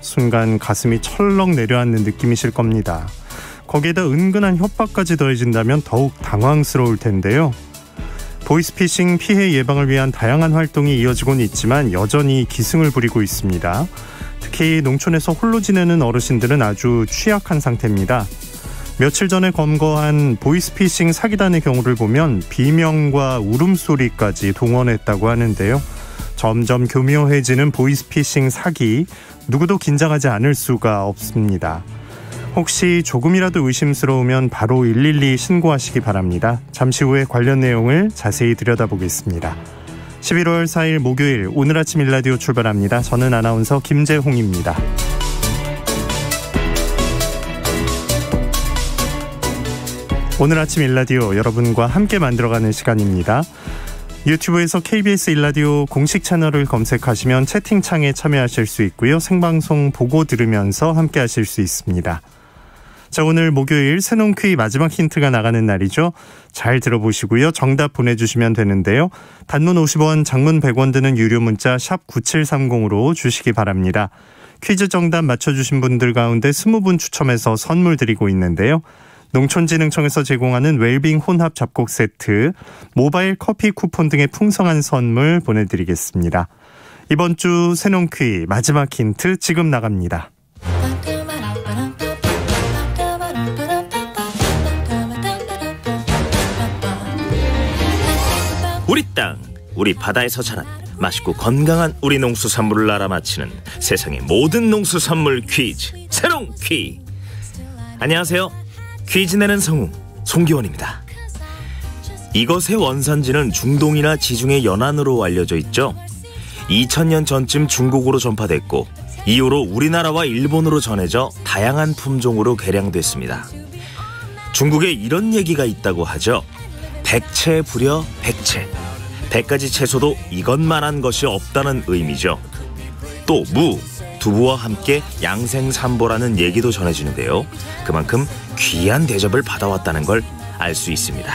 순간 가슴이 철렁 내려앉는 느낌이실 겁니다. 거기에다 은근한 협박까지 더해진다면 더욱 당황스러울 텐데요. 보이스피싱 피해 예방을 위한 다양한 활동이 이어지고는 있지만 여전히 기승을 부리고 있습니다. 특히 농촌에서 홀로 지내는 어르신들은 아주 취약한 상태입니다. 며칠 전에 검거한 보이스피싱 사기단의 경우를 보면 비명과 울음소리까지 동원했다고 하는데요. 점점 교묘해지는 보이스피싱 사기, 누구도 긴장하지 않을 수가 없습니다. 혹시 조금이라도 의심스러우면 바로 112 신고하시기 바랍니다. 잠시 후에 관련 내용을 자세히 들여다보겠습니다. 11월 4일 목요일 오늘 아침 일라디오 출발합니다. 저는 아나운서 김재홍입니다. 오늘 아침 일라디오 여러분과 함께 만들어가는 시간입니다. 유튜브에서 KBS 일라디오 공식 채널을 검색하시면 채팅창에 참여하실 수 있고요. 생방송 보고 들으면서 함께 하실 수 있습니다. 자, 오늘 목요일 새농퀴 마지막 힌트가 나가는 날이죠. 잘 들어보시고요. 정답 보내주시면 되는데요. 단문 50원, 장문 100원 드는 유료 문자 샵 9730으로 주시기 바랍니다. 퀴즈 정답 맞춰주신 분들 가운데 20분 추첨해서 선물 드리고 있는데요. 농촌진흥청에서 제공하는 웰빙 혼합 잡곡 세트, 모바일 커피 쿠폰 등의 풍성한 선물 보내드리겠습니다. 이번 주 새농퀴 마지막 힌트 지금 나갑니다. 우리 땅, 우리 바다에서 자란 맛있고 건강한 우리 농수산물을 알아맞히는 세상의 모든 농수산물 퀴즈, 새농퀴. 안녕하세요. 퀴즈 내는 성우 송기원입니다. 이것의 원산지는 중동이나 지중해 연안으로 알려져 있죠. 2000년 전쯤 중국으로 전파됐고 이후로 우리나라와 일본으로 전해져 다양한 품종으로 개량됐습니다. 중국에 이런 얘기가 있다고 하죠. 백채 부려 백채. 100가지 채소도 이것만한 것이 없다는 의미죠. 또 무, 두부와 함께 양생삼보라는 얘기도 전해지는데요. 그만큼 귀한 대접을 받아왔다는 걸 알 수 있습니다.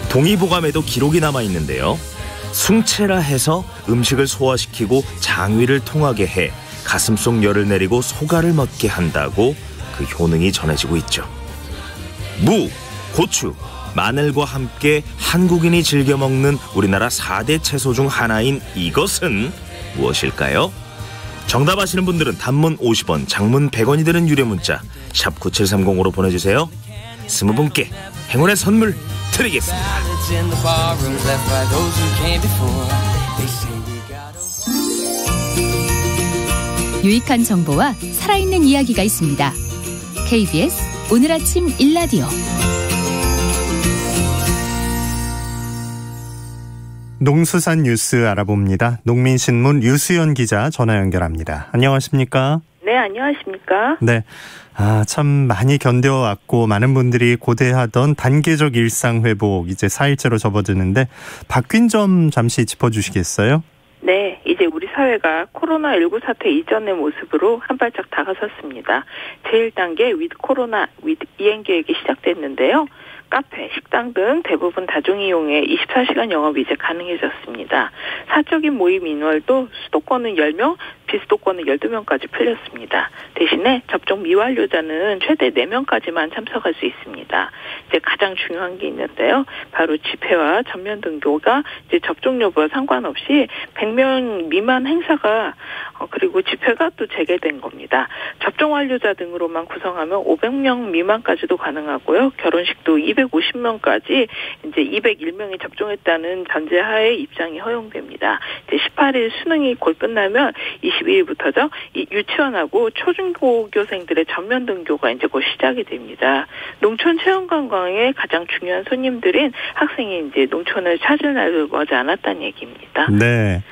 동의보감에도 기록이 남아있는데요. 숭채라 해서 음식을 소화시키고 장위를 통하게 해 가슴속 열을 내리고 소갈을 먹게 한다고 그 효능이 전해지고 있죠. 무, 고추, 마늘과 함께 한국인이 즐겨 먹는 우리나라 4대 채소 중 하나인 이것은 무엇일까요? 정답 아시는 분들은 단문 50원, 장문 100원이 되는 유료 문자 샵 9730으로 보내주세요. 20분께 행운의 선물 드리겠습니다. 유익한 정보와 살아있는 이야기가 있습니다. KBS 오늘 아침 일라디오. 농수산 뉴스 알아봅니다. 농민신문 유수연 기자 전화 연결합니다. 안녕하십니까? 네, 안녕하십니까? 네. 참 많이 견뎌왔고 많은 분들이 고대하던 단계적 일상 회복 이제 4일째로 접어드는데 바뀐 점 잠시 짚어주시겠어요? 네, 이제 우리 사회가 코로나19 사태 이전의 모습으로 한 발짝 다가섰습니다. 제1단계 위드 코로나 위드 이행 계획이 시작됐는데요. 카페, 식당 등 대부분 다중이용에 24시간 영업이 이제 가능해졌습니다. 사적인 모임 인원도 수도권은 10명, 비수도권은 12명까지 풀렸습니다. 대신에 접종 미완료자는 최대 4명까지만 참석할 수 있습니다. 이제 가장 중요한 게 있는데요. 바로 집회와 전면 등교가 이제 접종 여부와 상관없이 100명 미만 행사가 그리고 집회가 또 재개된 겁니다. 접종 완료자 등으로만 구성하면 500명 미만까지도 가능하고요. 결혼식도 250명까지 이제 201명이 접종했다는 전제하에 입장이 허용됩니다. 이제 18일 수능이 곧 끝나면 22일부터죠. 이 유치원하고 초중고교생들의 전면 등교가 이제 곧 시작이 됩니다. 농촌 체험 관광의 가장 중요한 손님들인 학생이 이제 농촌을 찾을 날을 머지 않았다는 얘기입니다. 네.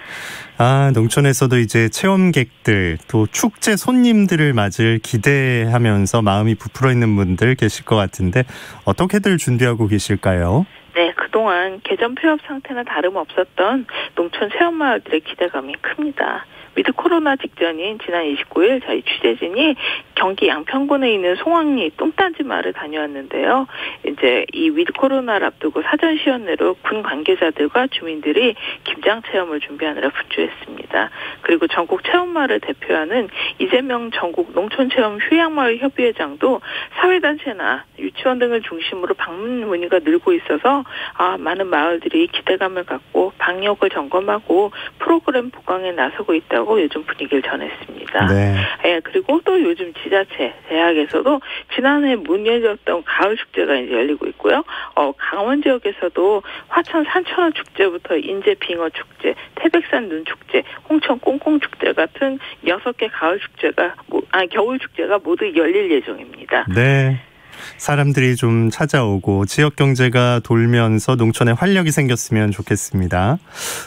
농촌에서도 이제 체험객들 또 축제 손님들을 맞을 기대하면서 마음이 부풀어 있는 분들 계실 것 같은데 어떻게들 준비하고 계실까요? 네, 그동안 개점 폐업 상태나 다름없었던 농촌 체험마을들의 기대감이 큽니다. 위드 코로나 직전인 지난 29일 저희 취재진이 경기 양평군에 있는 송악리 똥딴지 마을을 다녀왔는데요. 이제 이 위드 코로나를 앞두고 사전 시연회로 군 관계자들과 주민들이 김장 체험을 준비하느라 분주했습니다. 그리고 전국 체험마을을 대표하는 이재명 전국 농촌체험 휴양마을 협의회장도 사회단체나 유치원 등을 중심으로 방문 문의가 늘고 있어서 많은 마을들이 기대감을 갖고 방역을 점검하고 프로그램 보강에 나서고 있다고 요즘 분위기를 전했습니다. 네. 예, 그리고 또 요즘 지자체, 대학에서도 지난해 문 열렸던 가을 축제가 이제 열리고 있고요. 강원 지역에서도 화천 산천어 축제부터 인제 빙어 축제, 태백산 눈 축제, 홍천 꽁꽁 축제 같은 6개 겨울 축제가 모두 열릴 예정입니다. 네. 사람들이 좀 찾아오고 지역 경제가 돌면서 농촌에 활력이 생겼으면 좋겠습니다.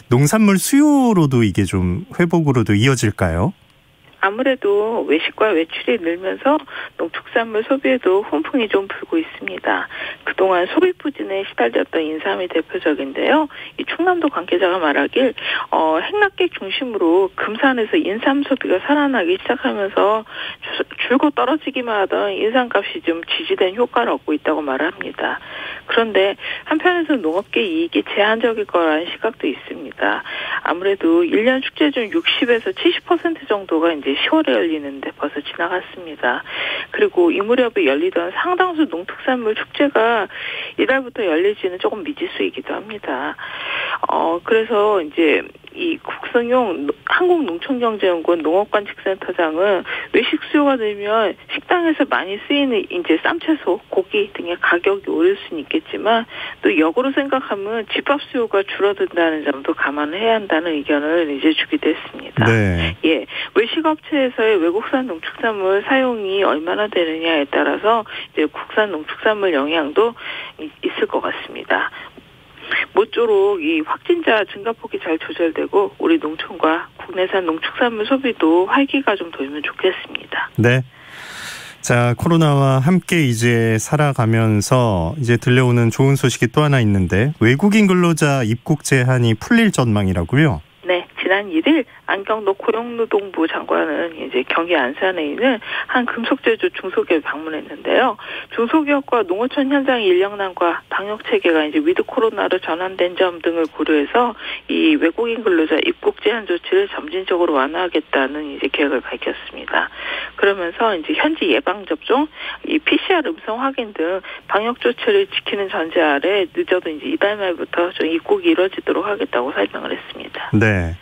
농산물 수요로도 이게 좀 회복으로도 이어질까요? 아무래도 외식과 외출이 늘면서 농축산물 소비에도 훈풍이 좀 불고 있습니다. 그동안 소비 부진에 시달렸던 인삼이 대표적인데요. 이 충남도 관계자가 말하길 행락객 중심으로 금산에서 인삼 소비가 살아나기 시작하면서 줄곧 떨어지기만 하던 인삼값이 좀 지지된 효과를 얻고 있다고 말합니다. 그런데 한편에서 농업계 이익이 제한적일 거라는 시각도 있습니다. 아무래도 1년 축제 중 60에서 70% 정도가 이제 10월에 열리는데 벌써 지나갔습니다. 그리고 이 무렵에 열리던 상당수 농특산물 축제가 이달부터 열릴지는 조금 미지수이기도 합니다. 그래서 이제 이 국성용 한국농촌경제연구원 농업관측센터장은 외식 수요가 늘면 식당에서 많이 쓰이는 이제 쌈채소, 고기 등의 가격이 오를 수는 있겠지만 또 역으로 생각하면 집밥 수요가 줄어든다는 점도 감안해야 한다는 의견을 이제 주기도 했습니다. 네. 예, 외식업체에서의 외국산 농축산물 사용이 얼마나 되느냐에 따라서 이제 국산 농축산물 영향도 있을 것 같습니다. 모쪼록 이 확진자 증가폭이 잘 조절되고 우리 농촌과 국내산 농축산물 소비도 활기가 좀 돌면 좋겠습니다. 네. 자, 코로나와 함께 이제 살아가면서 이제 들려오는 좋은 소식이 또 하나 있는데 외국인 근로자 입국 제한이 풀릴 전망이라고요? 네, 지난 1일 안경도 고용노동부 장관은 이제 경기 안산에 있는 한 금속제조 중소기업을 방문했는데요. 중소기업과 농어촌 현장 인력난과 방역 체계가 이제 위드 코로나로 전환된 점 등을 고려해서 이 외국인 근로자 입국 제한 조치를 점진적으로 완화하겠다는 이제 계획을 밝혔습니다. 그러면서 이제 현지 예방 접종, 이 PCR 음성 확인 등 방역 조치를 지키는 전제 아래 늦어도 이제 이달 말부터 좀 입국이 이루어지도록 하겠다고 설명을 했습니다. 네.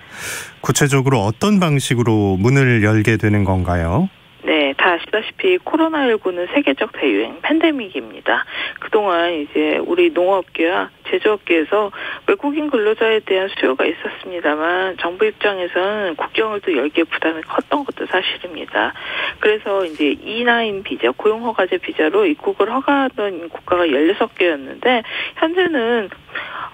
구체적으로 어떤 방식으로 문을 열게 되는 건가요? 네, 다 아시다시피 코로나19는 세계적 대유행 팬데믹입니다. 그동안 이제 우리 농업계와 제조업계에서 외국인 근로자에 대한 수요가 있었습니다만 정부 입장에서는 국경을 또 열기에 부담이 컸던 것도 사실입니다. 그래서 이제 E9 비자, 고용허가제 비자로 입국을 허가하던 국가가 16개였는데 현재는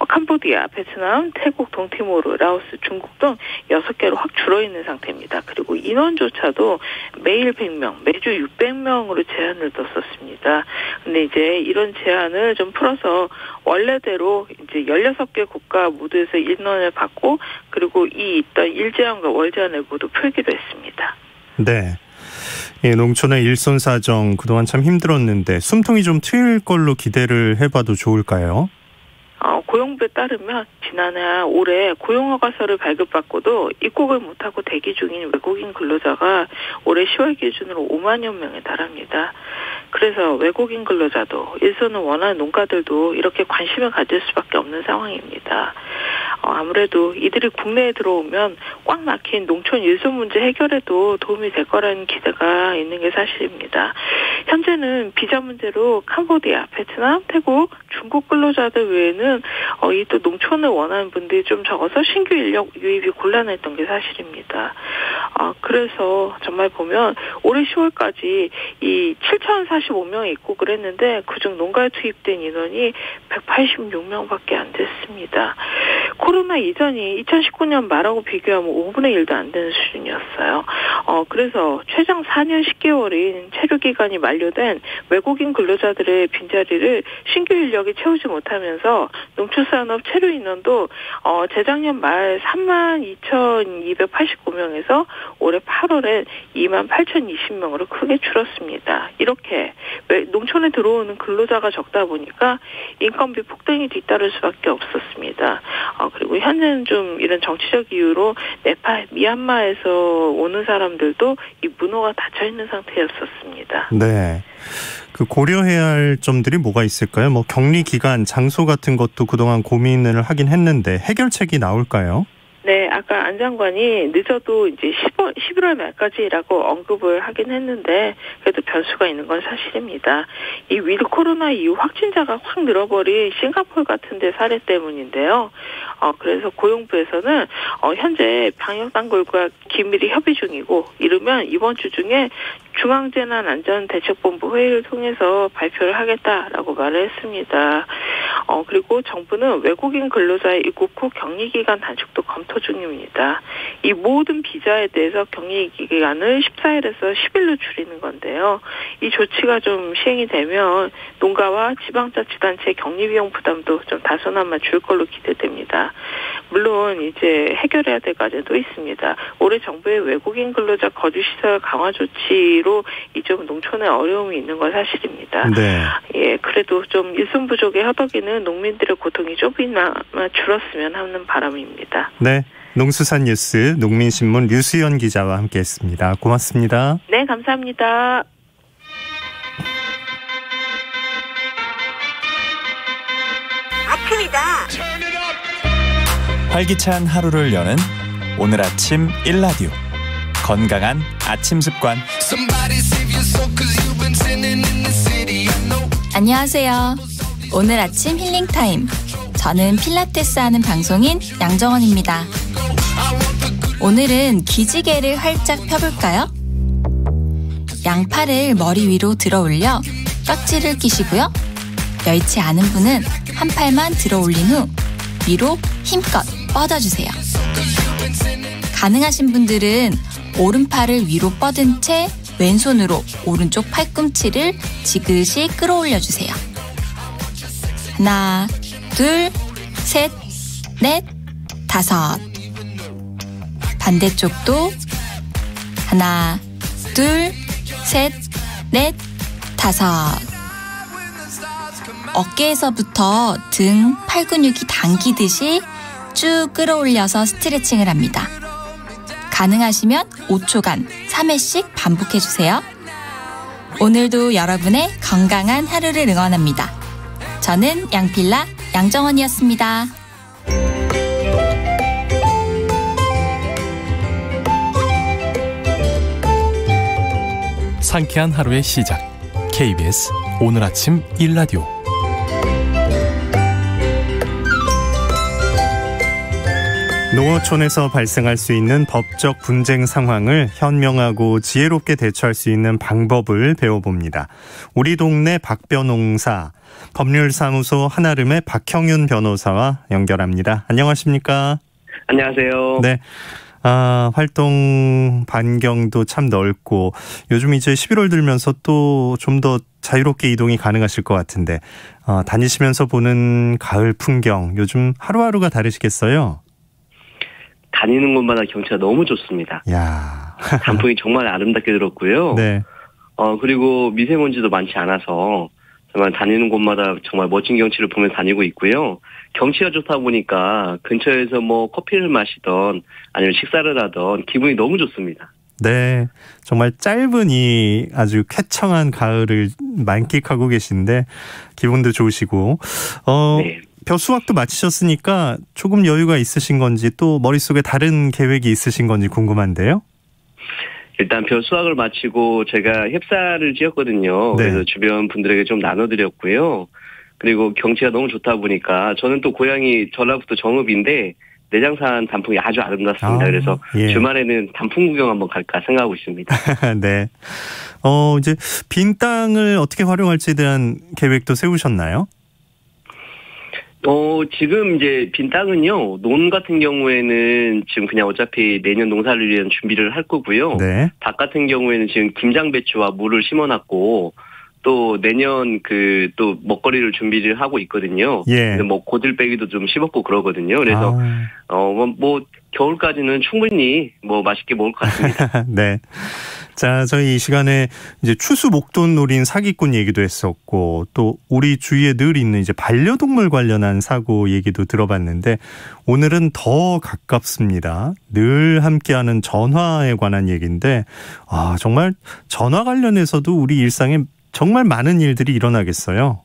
캄보디아, 베트남, 태국, 동티모르, 라오스, 중국 등 6개로 확 줄어있는 상태입니다. 그리고 인원조차도 매일 100명, 매주 600명으로 제한을 뒀었습니다. 근데 이제 이런 제한을 좀 풀어서 원래대로 이제 16개 국가 모두에서 인원을 받고 그리고 이 있던 일제한과 월제한을 모두 풀기로 했습니다. 네. 예, 농촌의 일손 사정 그동안 참 힘들었는데 숨통이 좀 트일 걸로 기대를 해봐도 좋을까요? 고용부에 따르면 지난해 올해 고용허가서를 발급받고도 입국을 못하고 대기 중인 외국인 근로자가 올해 10월 기준으로 5만여 명에 달합니다. 그래서 외국인 근로자도 일손을 원하는 농가들도 이렇게 관심을 가질 수밖에 없는 상황입니다. 아무래도 이들이 국내에 들어오면 꽉 막힌 농촌 일손 문제 해결에도 도움이 될 거라는 기대가 있는 게 사실입니다. 현재는 비자 문제로 캄보디아, 베트남, 태국, 중국 근로자들 외에는 이 또 농촌을 원하는 분들이 좀 적어서 신규 인력 유입이 곤란했던 게 사실입니다. 그래서 정말 보면 올해 10월까지 이 7,045명이 입국을 했는데 그중 농가에 투입된 인원이 186명밖에 안 됐습니다. 코로나 이전이 2019년 말하고 비교하면 5분의 1도 안 되는 수준이었어요. 그래서 최장 4년 10개월인 체류 기간이 만료된 외국인 근로자들의 빈자리를 신규 인력이 채우지 못하면서 농축산업 체류 인원도 재작년 말 32,289명에서 올해 8월에 28,020명으로 크게 줄었습니다. 이렇게 농촌에 들어오는 근로자가 적다 보니까 인건비 폭등이 뒤따를 수밖에 없었습니다. 그리고 현재는 좀 이런 정치적 이유로 네팔, 미얀마에서 오는 사람들도 이 문호가 닫혀 있는 상태였었습니다. 네. 그 고려해야 할 점들이 뭐가 있을까요? 뭐 격리 기간, 장소 같은 것도 그동안 고민을 하긴 했는데 해결책이 나올까요? 네, 아까 안 장관이 늦어도 이제 11월 말까지라고 언급을 하긴 했는데 그래도 변수가 있는 건 사실입니다. 이 위드 코로나 이후 확진자가 확 늘어버린 싱가포르 같은 데 사례 때문인데요. 그래서 고용부에서는 현재 방역당국과 긴밀히 협의 중이고 이르면 이번 주 중에 중앙재난안전대책본부 회의를 통해서 발표를 하겠다라고 말을 했습니다. 그리고 정부는 외국인 근로자의 입국 후 격리기간 단축도 검토 중입니다. 이 모든 비자에 대해서 격리기간을 14일에서 10일로 줄이는 건데요. 이 조치가 좀 시행이 되면 농가와 지방자치단체의 격리비용 부담도 좀 다소나마 줄 걸로 기대됩니다. 물론 이제 해결해야 될 과제도 있습니다. 올해 정부의 외국인 근로자 거주시설 강화 조치로 이 좀 농촌에 어려움이 있는 건 사실입니다. 네. 예, 그래도 좀 일손 부족에 허덕이는 농민들의 고통이 조금이나마 줄었으면 하는 바람입니다. 네. 농수산 뉴스 농민신문 류수연 기자와 함께했습니다. 고맙습니다. 네, 감사합니다. 아침이다. 활기찬 하루를 여는 오늘 아침 1라디오 건강한 아침 습관. 안녕하세요. 오늘 아침 힐링타임. 저는 필라테스 하는 방송인 양정원입니다. 오늘은 기지개를 활짝 펴볼까요? 양팔을 머리 위로 들어 올려 깍지를 끼시고요. 여의치 않은 분은 한 팔만 들어 올린 후 위로 힘껏 뻗어주세요. 가능하신 분들은 오른팔을 위로 뻗은 채 왼손으로 오른쪽 팔꿈치를 지그시 끌어올려주세요. 하나, 둘, 셋, 넷, 다섯. 반대쪽도 하나, 둘, 셋, 넷, 다섯. 어깨에서부터 등, 팔 근육이 당기듯이 쭉 끌어올려서 스트레칭을 합니다. 가능하시면 5초간 3회씩 반복해주세요. 오늘도 여러분의 건강한 하루를 응원합니다. 저는 양필라 양정원이었습니다. 상쾌한 하루의 시작. KBS 오늘 아침 1라디오. 농어촌에서 발생할 수 있는 법적 분쟁 상황을 현명하고 지혜롭게 대처할 수 있는 방법을 배워봅니다. 우리 동네 박변홍사 법률사무소 한아름의 박형윤 변호사와 연결합니다. 안녕하십니까? 안녕하세요. 네. 활동 반경도 참 넓고 요즘 이제 11월 들면서 또 좀 더 자유롭게 이동이 가능하실 것 같은데 다니시면서 보는 가을 풍경 요즘 하루하루가 다르시겠어요? 다니는 곳마다 경치가 너무 좋습니다. 야. 단풍이 정말 아름답게 들었고요. 네. 그리고 미세먼지도 많지 않아서 정말 다니는 곳마다 정말 멋진 경치를 보며 다니고 있고요. 경치가 좋다 보니까 근처에서 뭐 커피를 마시던 아니면 식사를 하던 기분이 너무 좋습니다. 네. 정말 짧은 이 아주 쾌청한 가을을 만끽하고 계신데 기분도 좋으시고 네. 벼수학도 마치셨으니까 조금 여유가 있으신 건지 또 머릿속에 다른 계획이 있으신 건지 궁금한데요. 일단 벼수학을 마치고 제가 햅쌀을 지었거든요. 네. 그래서 주변 분들에게 좀 나눠드렸고요. 그리고 경치가 너무 좋다 보니까 저는 또 고향이 전라북도 정읍인데 내장산 단풍이 아주 아름답습니다. 그래서 예. 주말에는 단풍 구경 한번 갈까 생각하고 있습니다. 네. 이제 빈 땅을 어떻게 활용할지에 대한 계획도 세우셨나요? 지금 이제 빈 땅은요, 논 같은 경우에는 지금 그냥 어차피 내년 농사를 위한 준비를 할 거고요. 네. 밭 같은 경우에는 지금 김장배추와 물을 심어놨고, 또 내년 또 먹거리를 준비를 하고 있거든요. 예. 뭐 고들빼기도 좀 심었고 그러거든요. 그래서, 겨울까지는 충분히 맛있게 먹을 것 같습니다. 네. 자, 저희 이 시간에 이제 추수 목돈 노린 사기꾼 얘기도 했었고, 또 우리 주위에 늘 있는 이제 반려동물 관련한 사고 얘기도 들어봤는데, 오늘은 더 가깝습니다. 늘 함께하는 전화에 관한 얘기인데, 정말 전화 관련해서도 우리 일상에 정말 많은 일들이 일어나겠어요.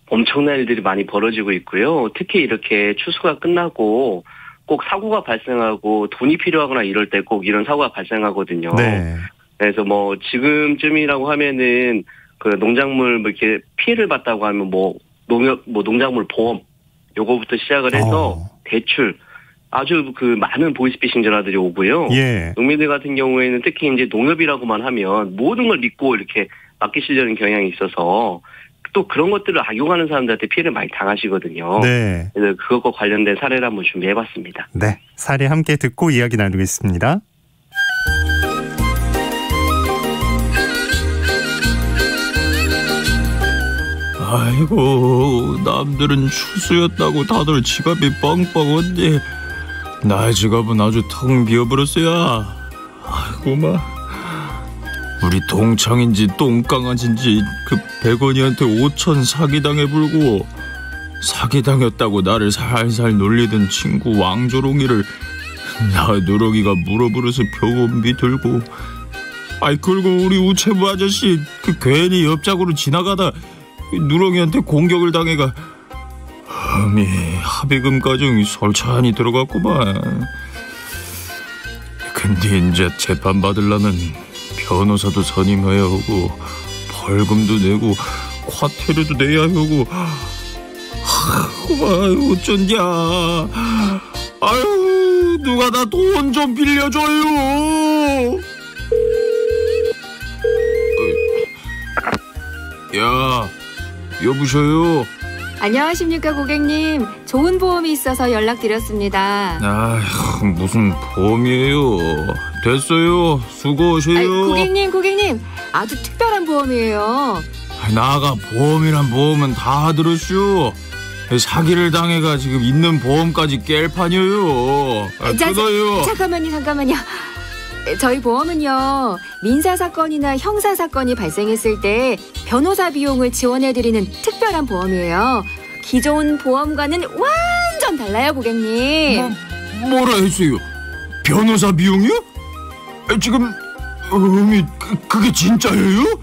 엄청난 일들이 많이 벌어지고 있고요. 특히 이렇게 추수가 끝나고 꼭 사고가 발생하고 돈이 필요하거나 이럴 때 꼭 이런 사고가 발생하거든요. 네. 그래서 지금쯤이라고 하면은 농작물 이렇게 피해를 봤다고 하면 농작물 보험 요거부터 시작을 해서 대출 아주 많은 보이스피싱 전화들이 오고요. 예. 농민들 같은 경우에는 특히 이제 농협이라고만 하면 모든 걸 믿고 이렇게 맡기시려는 경향이 있어서 또 그런 것들을 악용하는 사람들한테 피해를 많이 당하시거든요. 네. 그래서 그것과 관련된 사례를 한번 준비해봤습니다. 네. 사례 함께 듣고 이야기 나누겠습니다. 아이고, 남들은 추수였다고 다들 지갑이 뻥뻥한데 나의 지갑은 아주 텅 비어버렸어요. 아이고, 우리 동창인지 똥강아지인지 100원이한테 5천 사기당해 불고, 사기당했다고 나를 살살 놀리던 친구 왕조롱이를 나 누렁이가 물어버려서 병원비 들고, 그리고 우리 우체부 아저씨 괜히 옆자구로 지나가다 누렁이한테 공격을 당해가 합의금 과정이 솔찬히 들어갔구만. 근데 이제 재판 받으려면 변호사도 선임해야 하고 벌금도 내고 과태료도 내야 하고 어쩐냐. 누가 나 돈 좀 빌려줘요. 야, 여보세요. 안녕하십니까 고객님. 좋은 보험이 있어서 연락드렸습니다. 무슨 보험이에요. 됐어요. 수고하세요. 고객님 아주 특별한 보험이에요. 나가 보험이란 보험은 다 들었슈. 사기를 당해가 지금 있는 보험까지 깰 판이에요. 끊어요. 잠깐만요. 저희 보험은요, 민사사건이나 형사사건이 발생했을 때 변호사 비용을 지원해드리는 특별한 보험이에요. 기존 보험과는 완전 달라요, 고객님. 뭐라 했어요? 변호사 비용이요? 지금 그게 진짜예요?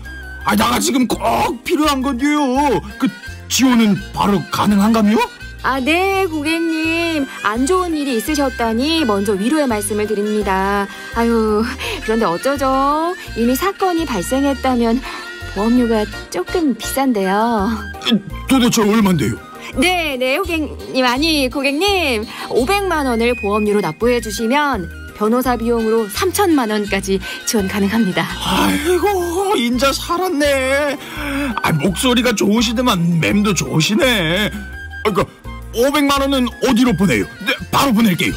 나가 지금 꼭 필요한 건데요. 지원은 바로 가능한가요? 네, 고객님. 안 좋은 일이 있으셨다니 먼저 위로의 말씀을 드립니다. 그런데 어쩌죠? 이미 사건이 발생했다면 보험료가 조금 비싼데요. 도대체 얼만데요? 네, 고객님. 500만 원을 보험료로 납부해 주시면 변호사 비용으로 3천만 원까지 지원 가능합니다. 아이고, 인자 살았네. 목소리가 좋으시더만 맴도 좋으시네. 500만 원은 어디로 보내요? 네, 바로 보낼게요.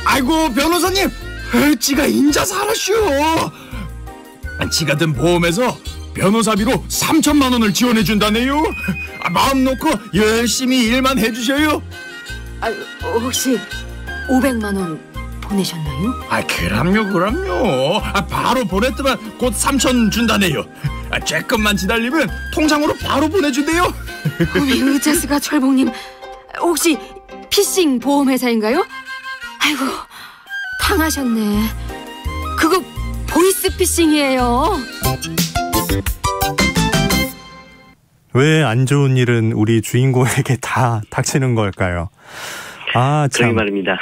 아이고, 변호사님, 지가 인자 살았슈. 지가 든 보험에서 변호사비로 3천만 원을 지원해준다네요. 마음 놓고 열심히 일만 해주셔요. 혹시 500만 원 보내셨나요? 그럼요. 바로 보냈더만 곧 3천 준다네요. 조금만 기다리면 통장으로 바로 보내준대요. 의자스가 철봉님, 혹시 피싱 보험회사인가요? 아이고, 당하셨네. 그거 보이스피싱이에요. 왜 안 좋은 일은 우리 주인공에게 다 닥치는 걸까요? 그러게 말입니다.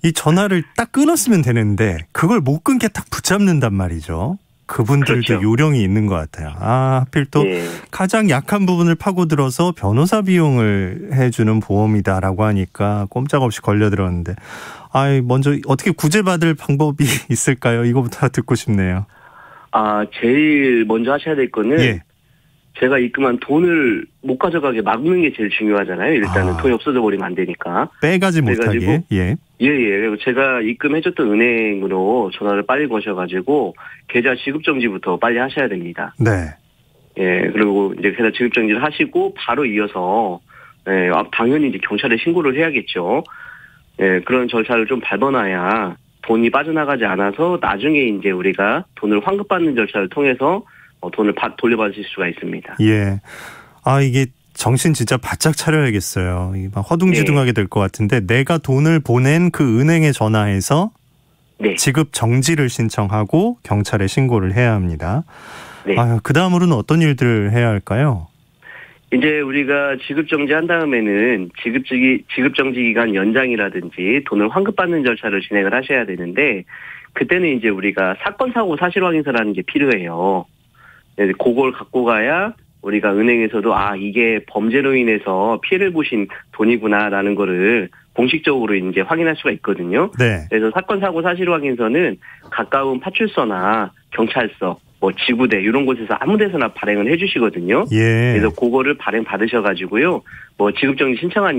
이 전화를 딱 끊었으면 되는데 그걸 못 끊게 딱 붙잡는단 말이죠. 그분들도 그렇죠. 요령이 있는 것 같아요. 하필 또 예. 가장 약한 부분을 파고들어서 변호사 비용을 해주는 보험이다라고 하니까 꼼짝없이 걸려들었는데, 먼저 어떻게 구제받을 방법이 있을까요? 이거부터 듣고 싶네요. 제일 먼저 하셔야 될 거는 예. 제가 입금한 돈을 못 가져가게 막는 게 제일 중요하잖아요. 일단은 돈이 없어져 버리면 안 되니까. 빼가지 못하게. 예. 그리고 제가 입금해줬던 은행으로 전화를 빨리 거셔가지고 계좌 지급정지부터 빨리 하셔야 됩니다. 네. 예, 그리고 이제 계좌 지급정지를 하시고 바로 이어서 당연히 이제 경찰에 신고를 해야겠죠. 예, 그런 절차를 좀 밟아놔야 돈이 빠져나가지 않아서 나중에 이제 우리가 돈을 환급받는 절차를 통해서 돈을 돌려받으실 수가 있습니다. 예. 이게 정신 진짜 바짝 차려야겠어요. 막 허둥지둥하게 될 것 같은데 내가 돈을 보낸 그 은행에 전화해서 지급 정지를 신청하고 경찰에 신고를 해야 합니다. 네. 그 다음으로는 어떤 일들을 해야 할까요? 이제 우리가 지급정지 한 다음에는 지급정지 기간 연장이라든지 돈을 환급받는 절차를 진행을 하셔야 되는데 그때는 이제 우리가 사건 사고 사실 확인서라는 게 필요해요. 그걸 갖고 가야 우리가 은행에서도 이게 범죄로 인해서 피해를 보신 돈이구나라는 거를 공식적으로 이제 확인할 수가 있거든요. 네. 그래서 사건 사고 사실 확인서는 가까운 파출소나 경찰서, 지구대 이런 곳에서 아무 데서나 발행을 해주시거든요. 예. 그래서 그거를 발행 받으셔가지고요. 지급정지 신청한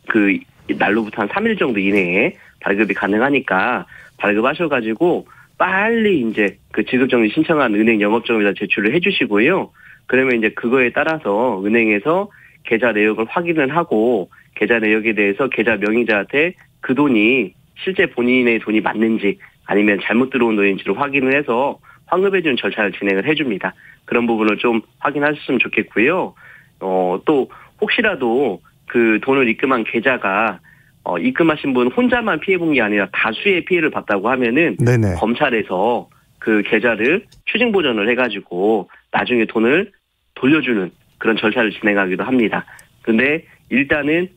그 날로부터 한 3일 정도 이내에 발급이 가능하니까 발급하셔가지고 빨리 이제 그 지급정지 신청한 은행 영업정에다 제출을 해주시고요. 그러면 이제 그거에 따라서 은행에서 계좌 내역을 확인을 하고 계좌 내역에 대해서 계좌 명의자한테 그 돈이 실제 본인의 돈이 맞는지 아니면 잘못 들어온 돈인지를 확인을 해서 환급해주는 절차를 진행을 해줍니다. 그런 부분을 좀 확인하셨으면 좋겠고요. 또 혹시라도 그 돈을 입금한 계좌가 입금하신 분 혼자만 피해본 게 아니라 다수의 피해를 봤다고 하면은 네네. 검찰에서 그 계좌를 추징 보전을 해가지고 나중에 돈을 돌려주는 그런 절차를 진행하기도 합니다. 근데 일단은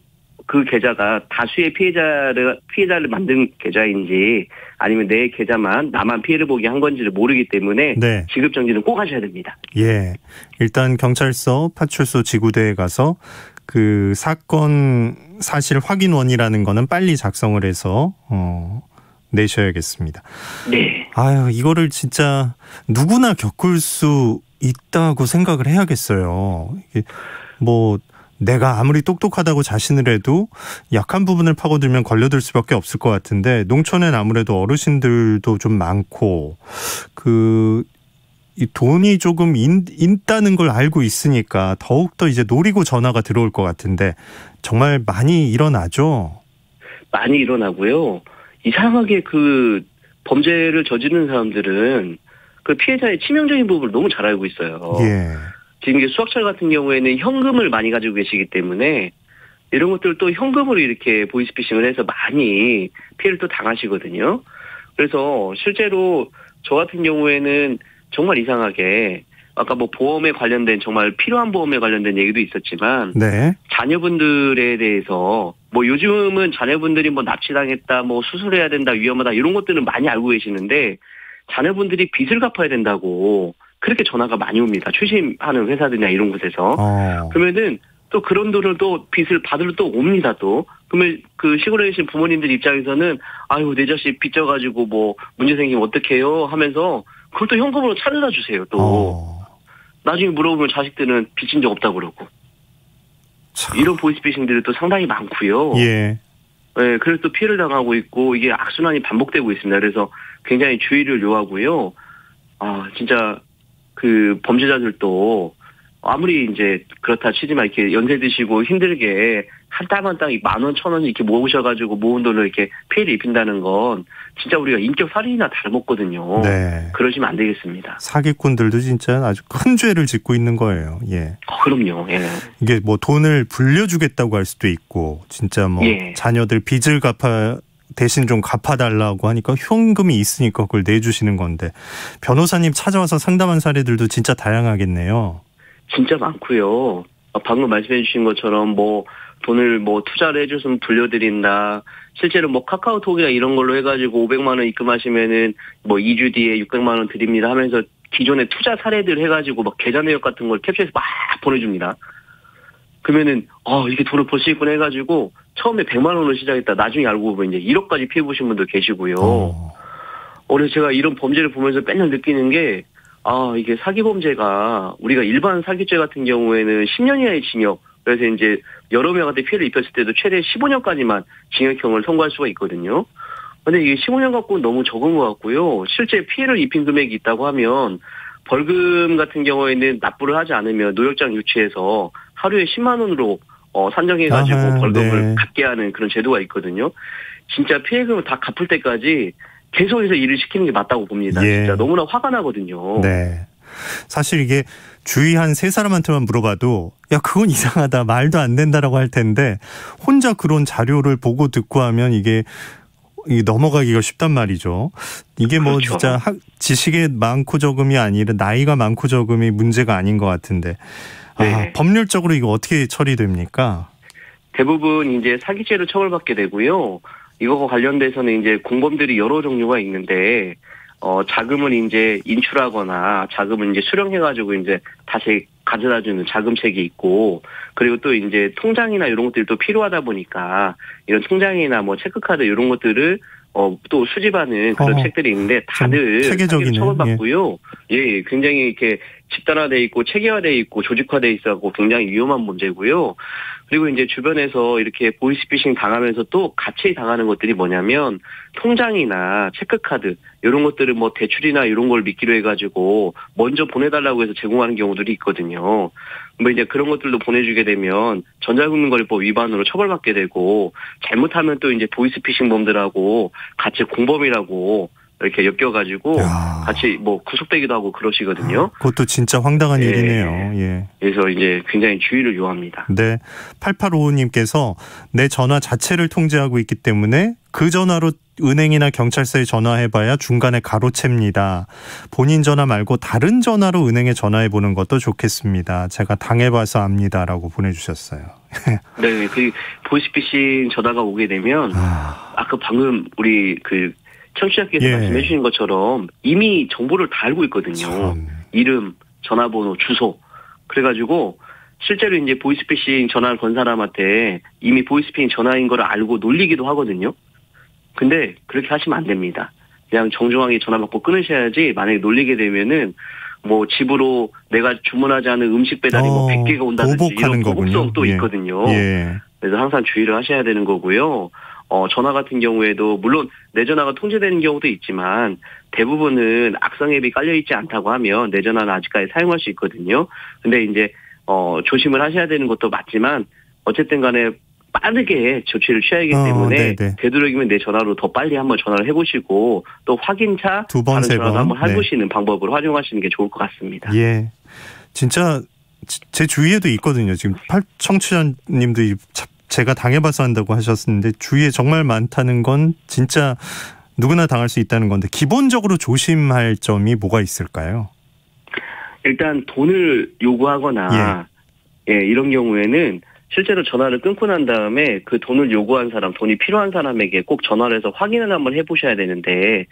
그 계좌가 다수의 피해자를 만든 계좌인지 아니면 내 계좌만 나만 피해를 보게 한 건지를 모르기 때문에 네. 지급정지는 꼭 하셔야 됩니다. 예. 일단 경찰서, 파출소, 지구대에 가서 그 사건 사실 확인원이라는 거는 빨리 작성을 해서 내셔야겠습니다. 네. 이거를 진짜 누구나 겪을 수 있다고 생각을 해야겠어요. 이게 내가 아무리 똑똑하다고 자신을 해도 약한 부분을 파고들면 걸려들 수밖에 없을 것 같은데 농촌엔 아무래도 어르신들도 좀 많고 이 돈이 조금 있다는 걸 알고 있으니까 더욱더 이제 노리고 전화가 들어올 것 같은데 정말 많이 일어나죠? 많이 일어나고요. 이상하게 그 범죄를 저지르는 사람들은 그 피해자의 치명적인 부분을 너무 잘 알고 있어요. 예. 지금 수학철 같은 경우에는 현금을 많이 가지고 계시기 때문에 이런 것들 또 현금으로 이렇게 보이스피싱을 해서 많이 피해를 또 당하시거든요. 그래서 실제로 저 같은 경우에는 정말 이상하게 아까 보험에 관련된 정말 필요한 보험에 관련된 얘기도 있었지만 네. 자녀분들에 대해서 요즘은 자녀분들이 납치당했다, 수술해야 된다, 위험하다 이런 것들은 많이 알고 계시는데 자녀분들이 빚을 갚아야 된다고 그렇게 전화가 많이 옵니다. 추심하는 회사들이나 이런 곳에서. 그러면은 또 그런 돈을 또 빚을 받으러 또 옵니다 또. 그러면 그 시골에 계신 부모님들 입장에서는 내 자식 빚져가지고 문제 생기면 어떡해요 하면서 그걸 또 현금으로 찾아다 주세요 또. 나중에 물어보면 자식들은 빚진 적 없다고 그러고. 이런 보이스피싱들이 또 상당히 많고요. 예. 네, 그래서 또 피해를 당하고 있고 이게 악순환이 반복되고 있습니다. 그래서 굉장히 주의를 요하고요. 진짜 그 범죄자들도 아무리 이제 그렇다 치지만 이렇게 연세 드시고 힘들게 한 땀 한 땀 10,000원, 1,000원 이렇게 모으셔가지고 모은 돈을 이렇게 피해를 입힌다는 건 진짜 우리가 인격 살인이나 다름없거든요. 네. 그러시면 안 되겠습니다. 사기꾼들도 진짜 아주 큰 죄를 짓고 있는 거예요. 예. 그럼요. 예. 이게 돈을 불려주겠다고 할 수도 있고 진짜 예. 자녀들 빚을 대신 좀 갚아달라고 하니까 현금이 있으니까 그걸 내주시는 건데 변호사님 찾아와서 상담한 사례들도 진짜 다양하겠네요. 진짜 많고요. 방금 말씀해 주신 것처럼 돈을 투자를 해줬으면 돌려드린다. 실제로 카카오톡이나 이런 걸로 해가지고 500만 원 입금하시면은 2주 뒤에 600만 원 드립니다 하면서 기존의 투자 사례들 해가지고 막 계좌 내역 같은 걸 캡처해서 막 보내줍니다. 그러면은 이게 돈을 벌 수 있구나 해가지고 처음에 100만 원으로 시작했다 나중에 알고 보면 이제 1억까지 피해 보신 분도 계시고요. 그래서 제가 이런 범죄를 보면서 맨날 느끼는 게 이게 사기 범죄가 우리가 일반 사기죄 같은 경우에는 10년 이하의 징역, 그래서 이제 여러 명한테 피해를 입혔을 때도 최대 15년까지만 징역형을 선고할 수가 있거든요. 근데 이게 15년 갖고는 너무 적은 것 같고요. 실제 피해를 입힌 금액이 있다고 하면 벌금 같은 경우에는 납부를 하지 않으면 노역장 유치해서 하루에 10만 원으로 산정해가지고 벌금을 갚게 하는 그런 제도가 있거든요. 진짜 피해금을 다 갚을 때까지 계속해서 일을 시키는 게 맞다고 봅니다. 예. 진짜 너무나 화가 나거든요. 네. 사실 이게 주위 한 3사람한테만 물어봐도 야 그건 이상하다 말도 안 된다라고 할 텐데 혼자 그런 자료를 보고 듣고 하면 이게 넘어가기가 쉽단 말이죠. 이게 뭐 그렇죠. 진짜 지식이 많고 적음이 아니라 나이가 많고 적음이 문제가 아닌 것 같은데 네. 법률적으로 이거 어떻게 처리됩니까? 대부분 이제 사기죄로 처벌받게 되고요. 이거와 관련돼서는 이제 공범들이 여러 종류가 있는데 자금을 이제 인출하거나 자금을 이제 수령해가지고 이제 다시 가져다주는 자금책이 있고, 그리고 또 이제 통장이나 이런 것들이 또 필요하다 보니까 이런 통장이나 뭐 체크카드 이런 것들을 또 수집하는 그런 책들이 있는데 다들 사기로 처벌받고요. 예, 굉장히 이렇게 집단화돼 있고 체계화돼 있고 조직화돼 있어서 굉장히 위험한 문제고요. 그리고 이제 주변에서 이렇게 보이스피싱 당하면서 또 같이 당하는 것들이 뭐냐면 통장이나 체크카드 이런 것들을 뭐 대출이나 이런 걸 믿기로 해가지고 먼저 보내달라고 해서 제공하는 경우들이 있거든요. 뭐 이제 그런 것들도 보내주게 되면 전자금융거래법 위반으로 처벌받게 되고, 잘못하면 또 이제 보이스피싱범들하고 같이 공범이라고 이렇게 엮여가지고 같이 뭐 구속되기도 하고 그러시거든요. 그것도 진짜 황당한 일이네요. 예. 그래서 이제 굉장히 주의를 요합니다. 네. 8855님께서 내 전화 자체를 통제하고 있기 때문에 그 전화로 은행이나 경찰서에 전화해봐야 중간에 가로챕니다. 본인 전화 말고 다른 전화로 은행에 전화해보는 것도 좋겠습니다. 제가 당해봐서 압니다라고 보내주셨어요. 네. 그 보이스피싱 전화가 오게 되면 아까 방금 우리 그 청취자께서 말씀해 주신 것처럼 이미 정보를 다 알고 있거든요. 이름, 전화번호, 주소. 그래가지고 실제로 이제 보이스피싱 전화를 건 사람한테 이미 보이스피싱 전화인 걸 알고 놀리기도 하거든요. 근데 그렇게 하시면 안 됩니다. 그냥 정중하게 전화 받고 끊으셔야지, 만약에 놀리게 되면은 뭐 집으로 내가 주문하지 않은 음식 배달이 뭐 100개가 온다든지 이런 보복성 또 있거든요. 예. 그래서 항상 주의를 하셔야 되는 거고요. 전화 같은 경우에도 물론 내 전화가 통제되는 경우도 있지만 대부분은 악성 앱이 깔려있지 않다고 하면 내 전화는 아직까지 사용할 수 있거든요. 근데 이제 조심을 하셔야 되는 것도 맞지만 어쨌든 간에 빠르게 조치를 취하기 때문에 되도록이면 내 전화로 더 빨리 한번 전화를 해보시고 또 확인차 두 번, 다른 세 전화도 번 한번 해보시는 방법을 활용하시는 게 좋을 것 같습니다. 예, 진짜 제 주위에도 있거든요. 지금 청취자님도 제가 당해봐서 한다고 하셨는데 주위에 정말 많다는 건 진짜 누구나 당할 수 있다는 건데 기본적으로 조심할 점이 뭐가 있을까요? 일단 돈을 요구하거나 이런 경우에는 실제로 전화를 끊고 난 다음에 그 돈을 요구한 사람, 돈이 필요한 사람에게 꼭 전화를 해서 확인을 한번 해보셔야 되는데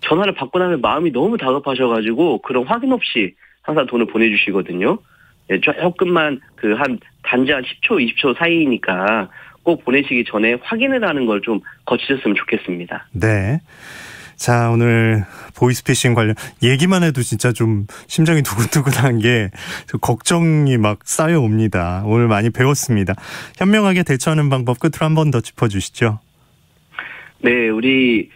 전화를 받고 나면 마음이 너무 다급하셔가지고 그런 확인 없이 항상 돈을 보내주시거든요. 조금만 한 단지 한 10초, 20초 사이니까 꼭 보내시기 전에 확인을 하는 걸 좀 거치셨으면 좋겠습니다. 네. 자, 오늘 보이스피싱 관련 얘기만 해도 진짜 좀 심장이 두근두근한 게 걱정이 막 쌓여옵니다. 오늘 많이 배웠습니다. 현명하게 대처하는 방법 끝으로 한 번 더 짚어주시죠. 네, 우리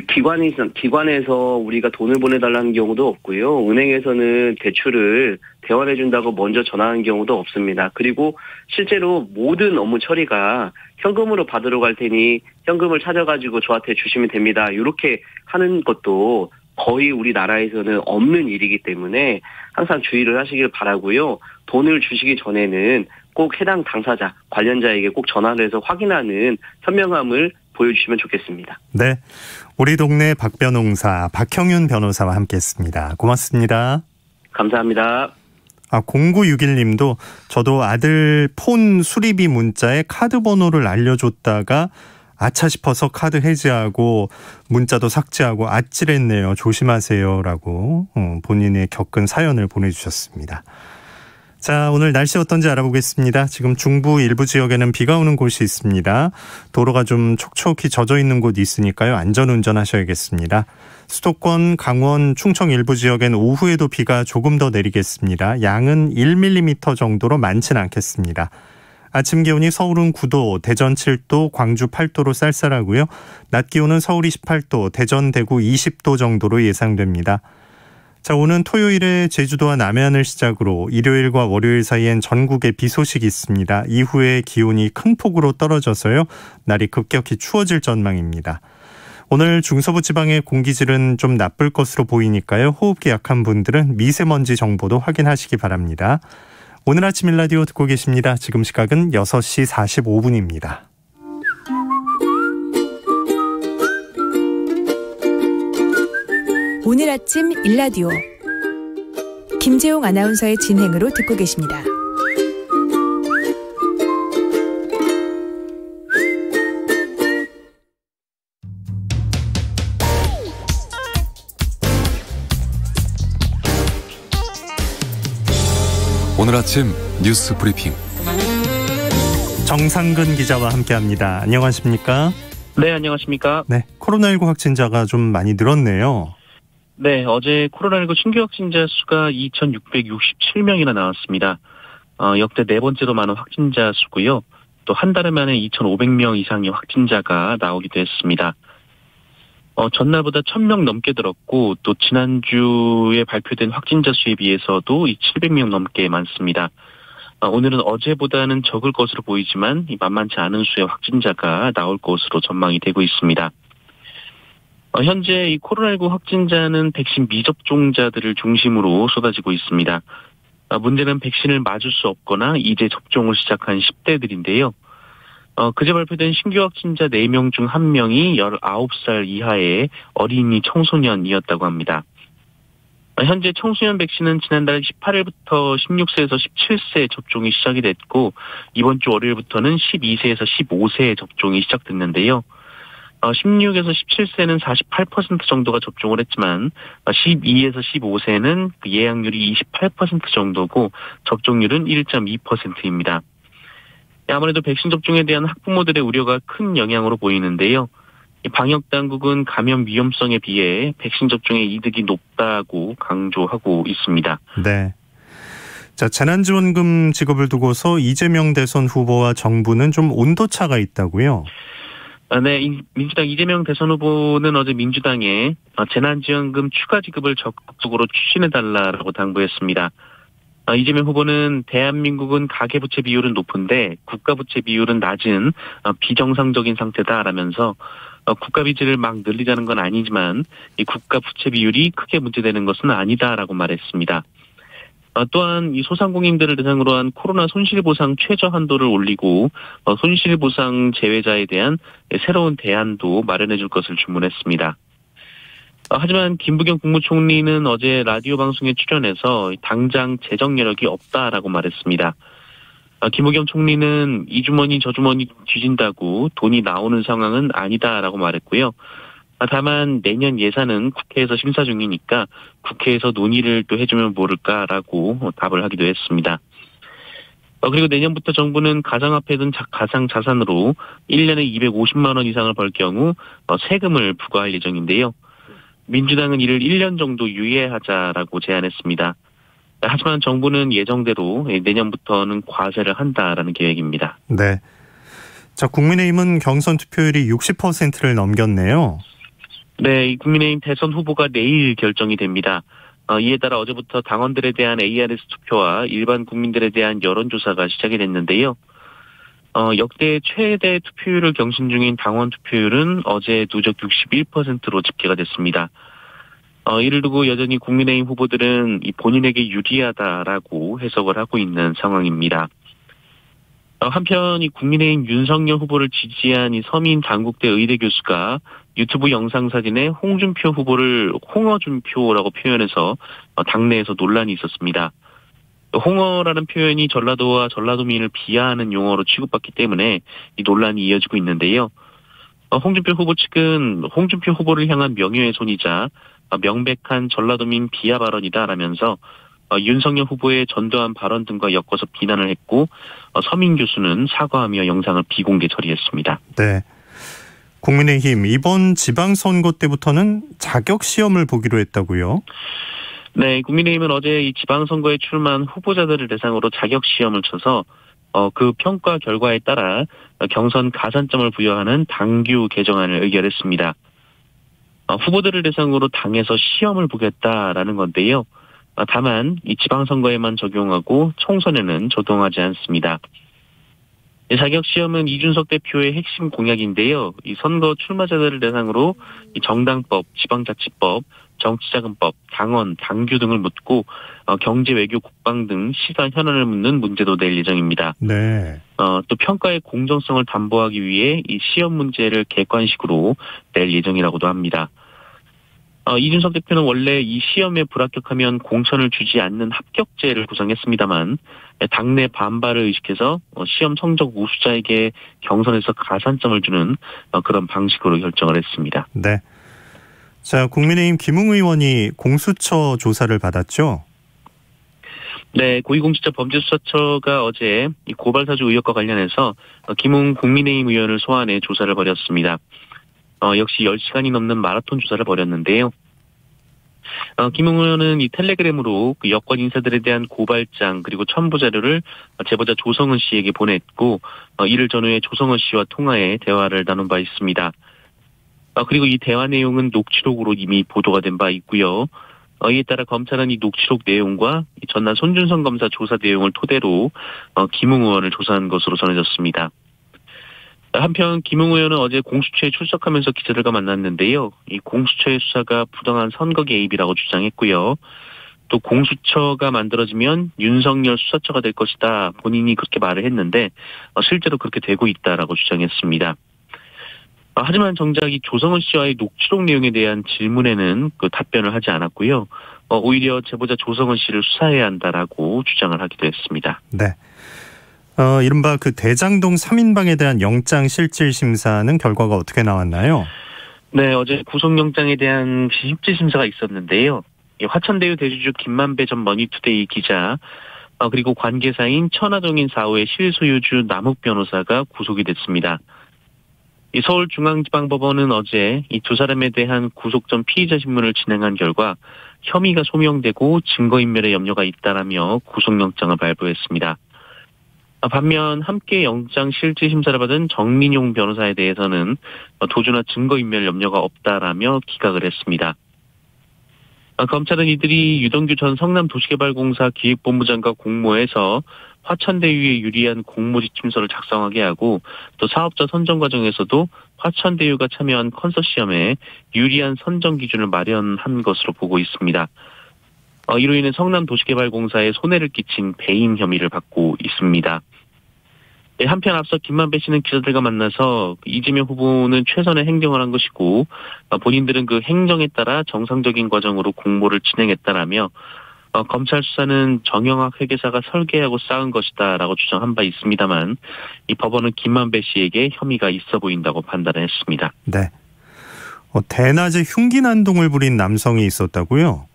기관에서 우리가 돈을 보내달라는 경우도 없고요. 은행에서는 대출을 대환해준다고 먼저 전화하는 경우도 없습니다. 그리고 실제로 모든 업무 처리가 현금으로 받으러 갈 테니 현금을 찾아가지고 저한테 주시면 됩니다. 이렇게 하는 것도 거의 우리나라에서는 없는 일이기 때문에 항상 주의를 하시길 바라고요. 돈을 주시기 전에는 꼭 해당 당사자, 관련자에게 꼭 전화를 해서 확인하는 현명함을 보여주시면 좋겠습니다. 네, 우리 동네 박변홍사 박형윤 변호사와 함께했습니다. 고맙습니다. 감사합니다. 0961님도 저도 아들 폰 수리비 문자에 카드 번호를 알려줬다가 아차 싶어서 카드 해지하고 문자도 삭제하고 아찔했네요. 조심하세요라고 본인의 겪은 사연을 보내주셨습니다. 자, 오늘 날씨 어떤지 알아보겠습니다. 지금 중부 일부 지역에는 비가 오는 곳이 있습니다. 도로가 좀 촉촉히 젖어 있는 곳이 있으니까요. 안전운전 하셔야겠습니다. 수도권, 강원, 충청 일부 지역엔 오후에도 비가 조금 더 내리겠습니다. 양은 1mm 정도로 많진 않겠습니다. 아침 기온이 서울은 9도, 대전 7도, 광주 8도로 쌀쌀하고요. 낮 기온은 서울이 18도, 대전, 대구 20도 정도로 예상됩니다. 자, 오는 토요일에 제주도와 남해안을 시작으로 일요일과 월요일 사이엔 전국에 비 소식이 있습니다. 이후에 기온이 큰 폭으로 떨어져서요. 날이 급격히 추워질 전망입니다. 오늘 중서부 지방의 공기질은 좀 나쁠 것으로 보이니까요. 호흡기 약한 분들은 미세먼지 정보도 확인하시기 바랍니다. 오늘 아침 일라디오 듣고 계십니다. 지금 시각은 6시 45분입니다. 오늘 아침 일라디오 김재용 아나운서의 진행으로 듣고 계십니다. 오늘 아침 뉴스 브리핑 정상근 기자와 함께합니다. 안녕하십니까? 네, 안녕하십니까? 네, 코로나19 확진자가 좀 많이 늘었네요. 네, 어제 코로나19 신규 확진자 수가 2,667명이나 나왔습니다. 역대 네 번째로 많은 확진자 수고요. 또 한 달 만에 2,500명 이상의 확진자가 나오기도 했습니다. 전날보다 1,000명 넘게 늘었고 또 지난주에 발표된 확진자 수에 비해서도 700명 넘게 많습니다. 오늘은 어제보다는 적을 것으로 보이지만 만만치 않은 수의 확진자가 나올 것으로 전망이 되고 있습니다. 현재 이 코로나19 확진자는 백신 미접종자들을 중심으로 쏟아지고 있습니다. 문제는 백신을 맞을 수 없거나 이제 접종을 시작한 10대들인데요. 그제 발표된 신규 확진자 4명 중 1명이 19살 이하의 어린이 청소년이었다고 합니다. 현재 청소년 백신은 지난달 18일부터 16세에서 17세 접종이 시작이 됐고 이번 주 월요일부터는 12세에서 15세 접종이 시작됐는데요. 16에서 17세는 48% 정도가 접종을 했지만 12에서 15세는 예약률이 28% 정도고 접종률은 1.2%입니다. 아무래도 백신 접종에 대한 학부모들의 우려가 큰 영향으로 보이는데요. 방역당국은 감염 위험성에 비해 백신 접종의 이득이 높다고 강조하고 있습니다. 네. 자, 재난지원금 지급을 두고서 이재명 대선 후보와 정부는 좀 온도차가 있다고요? 네, 민주당 이재명 대선 후보는 어제 민주당에 재난지원금 추가 지급을 적극적으로 추진해달라고 당부했습니다. 이재명 후보는 대한민국은 가계부채 비율은 높은데 국가부채 비율은 낮은 비정상적인 상태다라면서 국가비지를 막 늘리자는 건 아니지만 이 국가부채 비율이 크게 문제되는 것은 아니다라고 말했습니다. 또한 이 소상공인들을 대상으로 한 코로나 손실보상 최저 한도를 올리고 손실보상 제외자에 대한 새로운 대안도 마련해 줄 것을 주문했습니다. 하지만 김부겸 국무총리는 어제 라디오 방송에 출연해서 당장 재정 여력이 없다라고 말했습니다. 김부겸 총리는 이 주머니 저 주머니 뒤진다고 돈이 나오는 상황은 아니다라고 말했고요. 다만 내년 예산은 국회에서 심사 중이니까 국회에서 논의를 또 해주면 모를까라고 답을 하기도 했습니다. 그리고 내년부터 정부는 가상화폐 등 가상자산으로 1년에 250만 원 이상을 벌 경우 세금을 부과할 예정인데요. 민주당은 이를 1년 정도 유예하자라고 제안했습니다. 하지만 정부는 예정대로 내년부터는 과세를 한다라는 계획입니다. 네. 자, 국민의힘은 경선 투표율이 60%를 넘겼네요. 네, 이 국민의힘 대선 후보가 내일 결정이 됩니다. 이에 따라 어제부터 당원들에 대한 ARS 투표와 일반 국민들에 대한 여론조사가 시작이 됐는데요. 역대 최대 투표율을 경신 중인 당원 투표율은 어제 누적 61%로 집계가 됐습니다. 이를 두고 여전히 국민의힘 후보들은 본인에게 유리하다라고 해석을 하고 있는 상황입니다. 한편 이 국민의힘 윤석열 후보를 지지한 이 서민 단국대 의대 교수가 유튜브 영상 사진에 홍준표 후보를 홍어준표라고 표현해서 당내에서 논란이 있었습니다. 홍어라는 표현이 전라도와 전라도민을 비하하는 용어로 취급받기 때문에 이 논란이 이어지고 있는데요. 홍준표 후보 측은 홍준표 후보를 향한 명예훼손이자 명백한 전라도민 비하 발언이다라면서 윤석열 후보의 전두환 발언 등과 엮어서 비난을 했고 서민 교수는 사과하며 영상을 비공개 처리했습니다. 네. 국민의힘 이번 지방선거 때부터는 자격시험을 보기로 했다고요? 네, 국민의힘은 어제 이 지방선거에 출마한 후보자들을 대상으로 자격시험을 쳐서 그 평가 결과에 따라 경선 가산점을 부여하는 당규 개정안을 의결했습니다. 후보들을 대상으로 당에서 시험을 보겠다라는 건데요. 다만 이 지방선거에만 적용하고 총선에는 적용하지 않습니다. 자격시험은 이준석 대표의 핵심 공약인데요. 이 선거 출마자들을 대상으로 이 정당법, 지방자치법, 정치자금법, 당원, 당규 등을 묻고 경제, 외교, 국방 등 시사 현안을 묻는 문제도 낼 예정입니다. 네. 또 평가의 공정성을 담보하기 위해 이 시험 문제를 객관식으로 낼 예정이라고도 합니다. 이준석 대표는 원래 이 시험에 불합격하면 공천을 주지 않는 합격제를 구성했습니다만 당내 반발을 의식해서 시험 성적 우수자에게 경선에서 가산점을 주는 그런 방식으로 결정을 했습니다. 네. 자, 국민의힘 김웅 의원이 공수처 조사를 받았죠? 네, 고위공직자 범죄수사처가 어제 이 고발사주 의혹과 관련해서 김웅 국민의힘 의원을 소환해 조사를 벌였습니다. 역시 10시간이 넘는 마라톤 조사를 벌였는데요. 김웅 의원은 이 텔레그램으로 그 여권 인사들에 대한 고발장 그리고 첨부 자료를 제보자 조성은 씨에게 보냈고 이를 전후에 조성은 씨와 통화해 대화를 나눈 바 있습니다. 그리고 이 대화 내용은 녹취록으로 이미 보도가 된 바 있고요. 이에 따라 검찰은 이 녹취록 내용과 전남 손준성 검사 조사 내용을 토대로 김웅 의원을 조사한 것으로 전해졌습니다. 한편 김웅 의원은 어제 공수처에 출석하면서 기자들과 만났는데요. 이 공수처의 수사가 부당한 선거 개입이라고 주장했고요. 또 공수처가 만들어지면 윤석열 수사처가 될 것이다. 본인이 그렇게 말을 했는데 실제로 그렇게 되고 있다라고 주장했습니다. 하지만 정작 이 조성은 씨와의 녹취록 내용에 대한 질문에는 그 답변을 하지 않았고요. 오히려 제보자 조성은 씨를 수사해야 한다라고 주장을 하기도 했습니다. 네. 이른바 그 대장동 3인방에 대한 영장 실질 심사는 결과가 어떻게 나왔나요? 네, 어제 구속영장에 대한 실질 심사가 있었는데요. 화천대유 대주주 김만배 전 머니투데이 기자 그리고 관계사인 천화동인 4호의 실소유주 남욱 변호사가 구속이 됐습니다. 이 서울중앙지방법원은 어제 이 두 사람에 대한 구속 전 피의자 신문을 진행한 결과 혐의가 소명되고 증거인멸의 염려가 있다라며 구속영장을 발부했습니다. 반면 함께 영장 실질 심사를 받은 정민용 변호사에 대해서는 도주나 증거인멸 염려가 없다라며 기각을 했습니다. 검찰은 이들이 유동규 전 성남도시개발공사 기획본부장과 공모해서 화천대유에 유리한 공모지침서를 작성하게 하고 또 사업자 선정 과정에서도 화천대유가 참여한 컨소시엄에 유리한 선정 기준을 마련한 것으로 보고 있습니다. 이로 인해 성남도시개발공사에 손해를 끼친 배임 혐의를 받고 있습니다. 한편 앞서 김만배 씨는 기자들과 만나서 이재명 후보는 최선의 행정을 한 것이고 본인들은 그 행정에 따라 정상적인 과정으로 공모를 진행했다라며 검찰 수사는 정영학 회계사가 설계하고 쌓은 것이다라고 주장한 바 있습니다만 이 법원은 김만배 씨에게 혐의가 있어 보인다고 판단했습니다. 네. 대낮에 흉기 난동을 부린 남성이 있었다고요?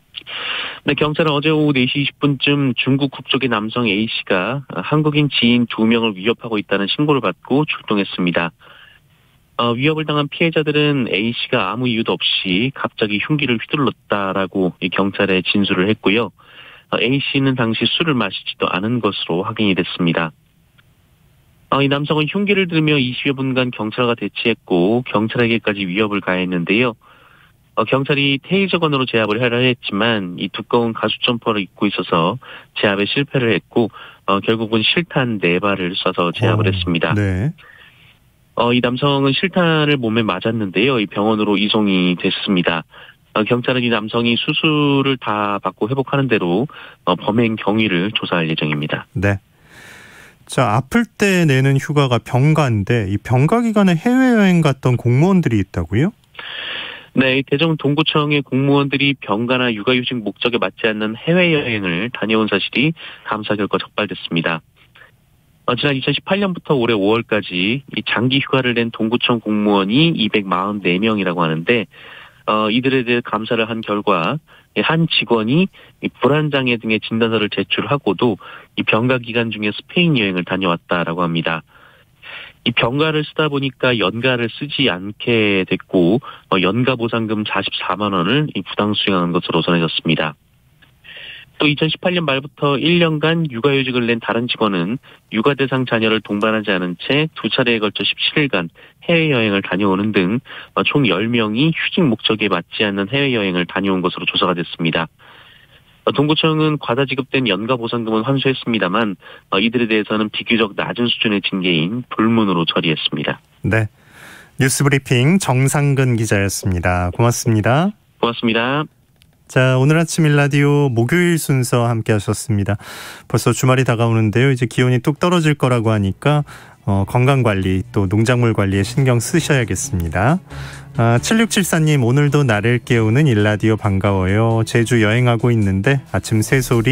네, 경찰은 어제 오후 4시 20분쯤 중국 국적의 남성 A씨가 한국인 지인 2명을 위협하고 있다는 신고를 받고 출동했습니다. 위협을 당한 피해자들은 A씨가 아무 이유도 없이 갑자기 흉기를 휘둘렀다라고 경찰에 진술을 했고요. A씨는 당시 술을 마시지도 않은 것으로 확인이 됐습니다. 이 남성은 흉기를 들며 20여 분간 경찰과 대치했고 경찰에게까지 위협을 가했는데요. 경찰이 테이저건으로 제압을 하려 했지만 이 두꺼운 가죽 점퍼를 입고 있어서 제압에 실패를 했고 결국은 실탄 4발을 쏴서 제압을 했습니다. 네. 이 남성은 실탄을 몸에 맞았는데요. 이 병원으로 이송이 됐습니다. 경찰은 이 남성이 수술을 다 받고 회복하는 대로 범행 경위를 조사할 예정입니다. 네. 자, 아플 때 내는 휴가가 병가인데 이 병가 기간에 해외여행 갔던 공무원들이 있다고요? 네, 대전 동구청의 공무원들이 병가나 육아휴직 목적에 맞지 않는 해외여행을 다녀온 사실이 감사 결과 적발됐습니다. 지난 2018년부터 올해 5월까지 이 장기 휴가를 낸 동구청 공무원이 244명이라고 하는데 이들에 대해 감사를 한 결과 한 직원이 불안장애 등의 진단서를 제출하고도 이 병가 기간 중에 스페인 여행을 다녀왔다라고 합니다. 이 병가를 쓰다 보니까 연가를 쓰지 않게 됐고 연가 보상금 44만 원을 부당 수령한 것으로 전해졌습니다. 또 2018년 말부터 1년간 육아휴직을 낸 다른 직원은 육아 대상 자녀를 동반하지 않은 채 2차례에 걸쳐 17일간 해외여행을 다녀오는 등 총 10명이 휴직 목적에 맞지 않는 해외여행을 다녀온 것으로 조사가 됐습니다. 동구청은 과다 지급된 연가 보상금은 환수했습니다만 이들에 대해서는 비교적 낮은 수준의 징계인 불문으로 처리했습니다. 네, 뉴스브리핑 정상근 기자였습니다. 고맙습니다. 고맙습니다. 자, 오늘 아침 일라디오 목요일 순서 함께 하셨습니다. 벌써 주말이 다가오는데요. 이제 기온이 뚝 떨어질 거라고 하니까 건강관리 또 농작물 관리에 신경 쓰셔야겠습니다. 7674님, 오늘도 나를 깨우는 일라디오 반가워요. 제주 여행하고 있는데 아침 새소리